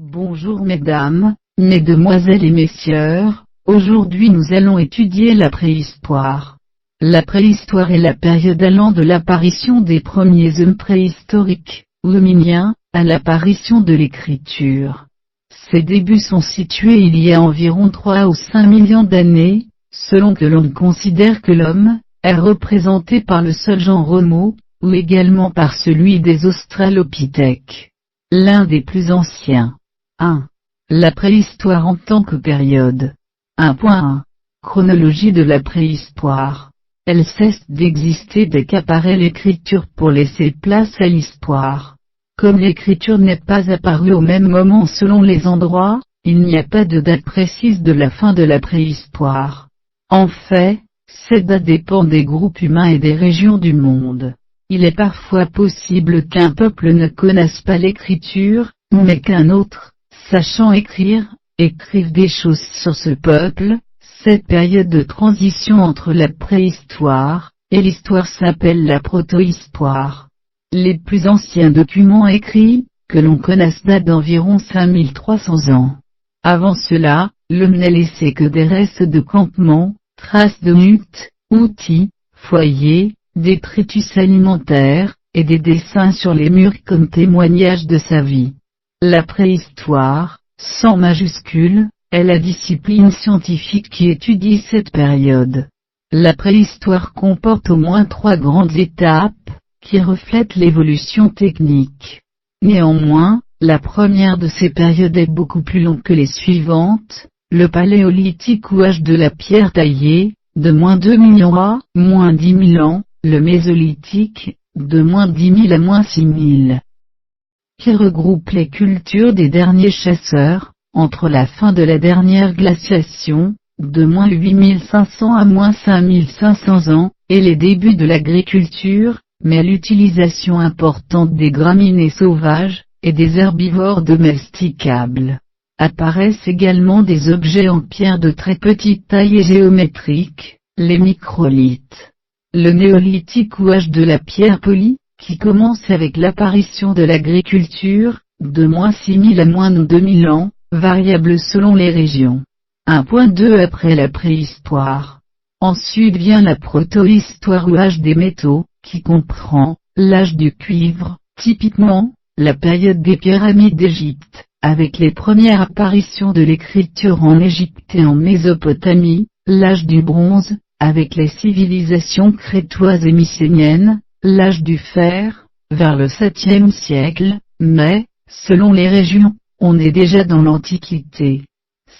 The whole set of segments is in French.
Bonjour mesdames, mesdemoiselles et messieurs, aujourd'hui nous allons étudier la préhistoire. La préhistoire est la période allant de l'apparition des premiers hommes préhistoriques, ou hominiens, à l'apparition de l'écriture. Ses débuts sont situés il y a environ 3 ou 5 millions d'années, selon que l'on considère que l'homme est représenté par le seul genre Homo, ou également par celui des Australopithèques, l'un des plus anciens. 1. La préhistoire en tant que période. 1.1. Chronologie de la préhistoire. Elle cesse d'exister dès qu'apparaît l'écriture pour laisser place à l'histoire. Comme l'écriture n'est pas apparue au même moment selon les endroits, il n'y a pas de date précise de la fin de la préhistoire. En fait, cette date dépend des groupes humains et des régions du monde. Il est parfois possible qu'un peuple ne connaisse pas l'écriture, mais qu'un autre, sachant écrire, écrive des choses sur ce peuple. Cette période de transition entre la préhistoire et l'histoire s'appelle la protohistoire. Les plus anciens documents écrits, que l'on connaisse datent d'environ 5300 ans. Avant cela, l'homme n'a laissé que des restes de campements, traces de huttes, outils, foyers, détritus alimentaires, et des dessins sur les murs comme témoignage de sa vie. La préhistoire, sans majuscule, est la discipline scientifique qui étudie cette période. La préhistoire comporte au moins 3 grandes étapes, qui reflètent l'évolution technique. Néanmoins, la première de ces périodes est beaucoup plus longue que les suivantes, le paléolithique ou âge de la pierre taillée, de moins 2 millions à moins 10 000 ans, le mésolithique, de moins 10 000 à moins 6 000. Qui regroupe les cultures des derniers chasseurs, entre la fin de la dernière glaciation, de moins 8500 à moins 5500 ans, et les débuts de l'agriculture, mais l'utilisation importante des graminées sauvages, et des herbivores domesticables. Apparaissent également des objets en pierre de très petite taille et géométriques, les microlithes. Le néolithique ou âge de la pierre polie, qui commence avec l'apparition de l'agriculture, de moins 6000 à moins 2000 ans, variable selon les régions. 1.2 Après la préhistoire. Ensuite vient la protohistoire ou âge des métaux, qui comprend l'âge du cuivre, typiquement, la période des pyramides d'Égypte, avec les premières apparitions de l'écriture en Égypte et en Mésopotamie, l'âge du bronze, avec les civilisations crétoises et mycéniennes, l'âge du fer, vers le 7e siècle, mais, selon les régions, on est déjà dans l'Antiquité.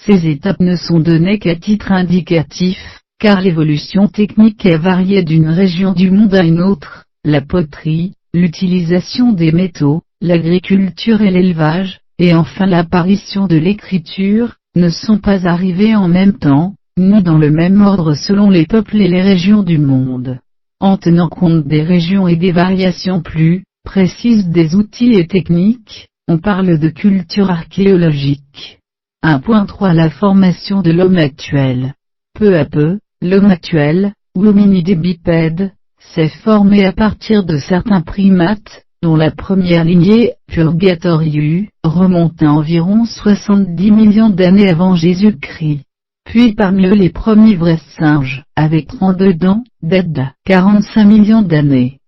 Ces étapes ne sont données qu'à titre indicatif, car l'évolution technique est variée d'une région du monde à une autre. La poterie, l'utilisation des métaux, l'agriculture et l'élevage, et enfin l'apparition de l'écriture, ne sont pas arrivées en même temps, ni dans le même ordre selon les peuples et les régions du monde. En tenant compte des régions et des variations plus précises des outils et techniques, on parle de culture archéologique. 1.3 La formation de l'homme actuel. Peu à peu, l'homme actuel, ou hominidés bipèdes, s'est formé à partir de certains primates, dont la première lignée, Purgatorius, remonte à environ 70 millions d'années avant Jésus-Christ. Puis parmi eux les premiers vrais singes, avec 32 dents, datent d'à 45 millions d'années.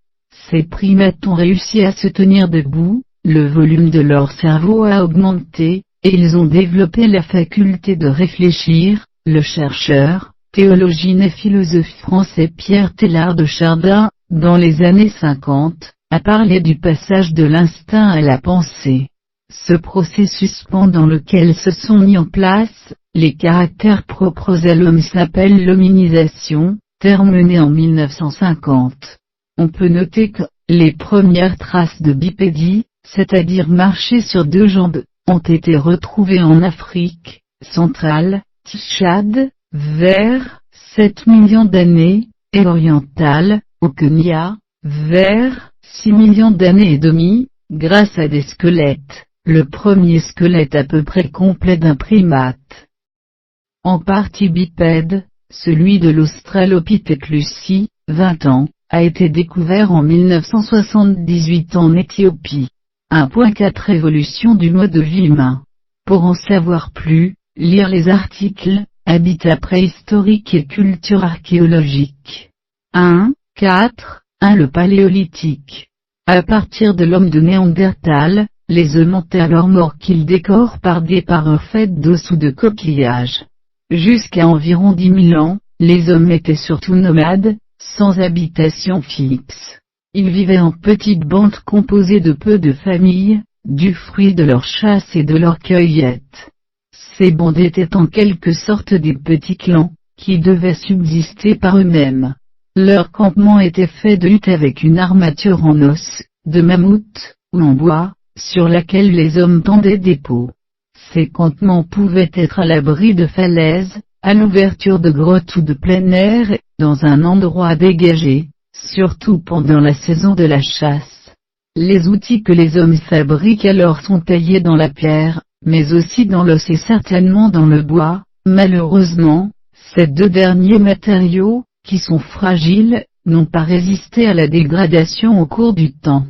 Ces primates ont réussi à se tenir debout, le volume de leur cerveau a augmenté, et ils ont développé la faculté de réfléchir. Le chercheur, théologien et philosophe français Pierre Teilhard de Chardin, dans les années 50, a parlé du passage de l'instinct à la pensée. Ce processus pendant lequel se sont mis en place les caractères propres à l'homme s'appelle l'hominisation, terme né en 1950. On peut noter que les premières traces de bipédie, c'est-à-dire marcher sur 2 jambes, ont été retrouvées en Afrique centrale, Tchad, vers 7 millions d'années, et orientale, au Kenya, vers 6 millions d'années et demie, grâce à des squelettes, le premier squelette à peu près complet d'un primate. En partie bipède, celui de l'Australopithèque Lucy, 20 ans, a été découvert en 1978 en Éthiopie. 1.4 Évolution du mode de vie humain. Pour en savoir plus, lire les articles Habitat préhistorique et culture archéologique. 1.4.1 Le Paléolithique. À partir de l'homme de Néandertal, les hommes montaient alors morts qu'ils décorent par des parures faites d'os ou de coquillages. Jusqu'à environ 10 000 ans, les hommes étaient surtout nomades, sans habitation fixe. Ils vivaient en petites bandes composées de peu de familles, du fruit de leur chasse et de leur cueillette. Ces bandes étaient en quelque sorte des petits clans, qui devaient subsister par eux-mêmes. Leur campement était fait de huttes avec une armature en os, de mammouth, ou en bois, sur laquelle les hommes tendaient des pots. Ces campements pouvaient être à l'abri de falaises, à l'ouverture de grottes ou de plein air, dans un endroit dégagé, surtout pendant la saison de la chasse. Les outils que les hommes fabriquent alors sont taillés dans la pierre, mais aussi dans l'os et certainement dans le bois. Malheureusement, ces deux derniers matériaux, qui sont fragiles, n'ont pas résisté à la dégradation au cours du temps.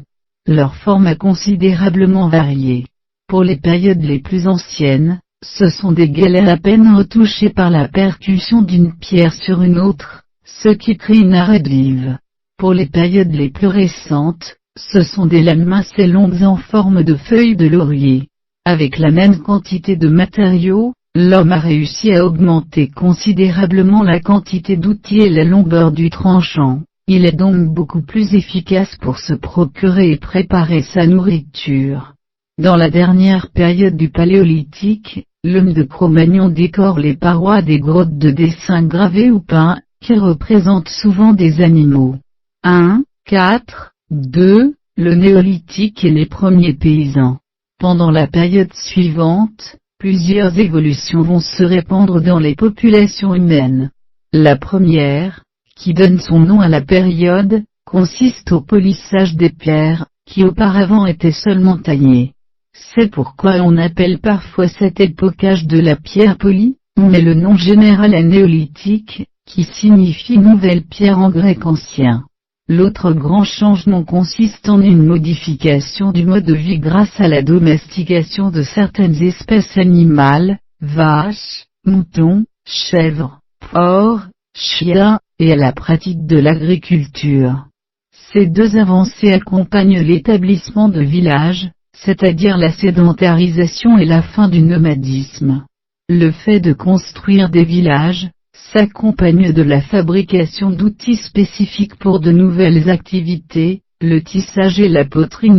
Leur forme a considérablement varié. Pour les périodes les plus anciennes, ce sont des galets à peine retouchés par la percussion d'une pierre sur une autre, ce qui crée une arête vive. Pour les périodes les plus récentes, ce sont des lames minces et longues en forme de feuilles de laurier. Avec la même quantité de matériaux, l'homme a réussi à augmenter considérablement la quantité d'outils et la longueur du tranchant. Il est donc beaucoup plus efficace pour se procurer et préparer sa nourriture. Dans la dernière période du Paléolithique, l'homme de Cro-Magnon décore les parois des grottes de dessins gravés ou peints, qui représentent souvent des animaux. 1.4.2 Le Néolithique et les premiers paysans. Pendant la période suivante, plusieurs évolutions vont se répandre dans les populations humaines. La première, qui donne son nom à la période, consiste au polissage des pierres, qui auparavant étaient seulement taillées. C'est pourquoi on appelle parfois cet épocage de la pierre polie, mais le nom général est néolithique, qui signifie nouvelle pierre en grec ancien. L'autre grand changement consiste en une modification du mode de vie grâce à la domestication de certaines espèces animales, vaches, moutons, chèvres, porcs, chiens, et à la pratique de l'agriculture. Ces deux avancées accompagnent l'établissement de villages, c'est-à-dire la sédentarisation et la fin du nomadisme. Le fait de construire des villages s'accompagne de la fabrication d'outils spécifiques pour de nouvelles activités, le tissage et la poterie,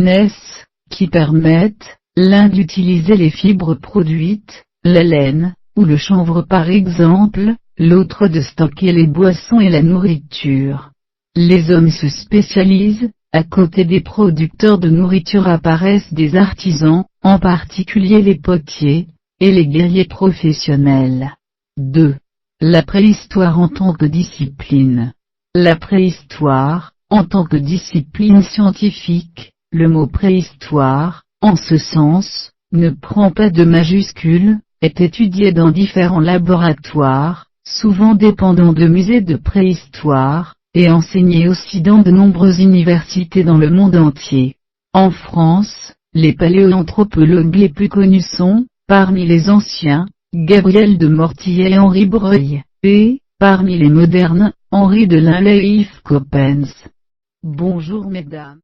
qui permettent, l'un d'utiliser les fibres produites, la laine, ou le chanvre par exemple, l'autre de stocker les boissons et la nourriture. Les hommes se spécialisent, à côté des producteurs de nourriture apparaissent des artisans, en particulier les potiers, et les guerriers professionnels. 2. La préhistoire en tant que discipline. La préhistoire, en tant que discipline scientifique, le mot préhistoire, en ce sens, ne prend pas de majuscule, est étudié dans différents laboratoires, souvent dépendant de musées de préhistoire, et enseigné aussi dans de nombreuses universités dans le monde entier. En France, les paléoanthropologues les plus connus sont, parmi les anciens, Gabriel de Mortillet et Henri Breuil, et, parmi les modernes, Henri de Lin et Yves Coppens. Bonjour mesdames.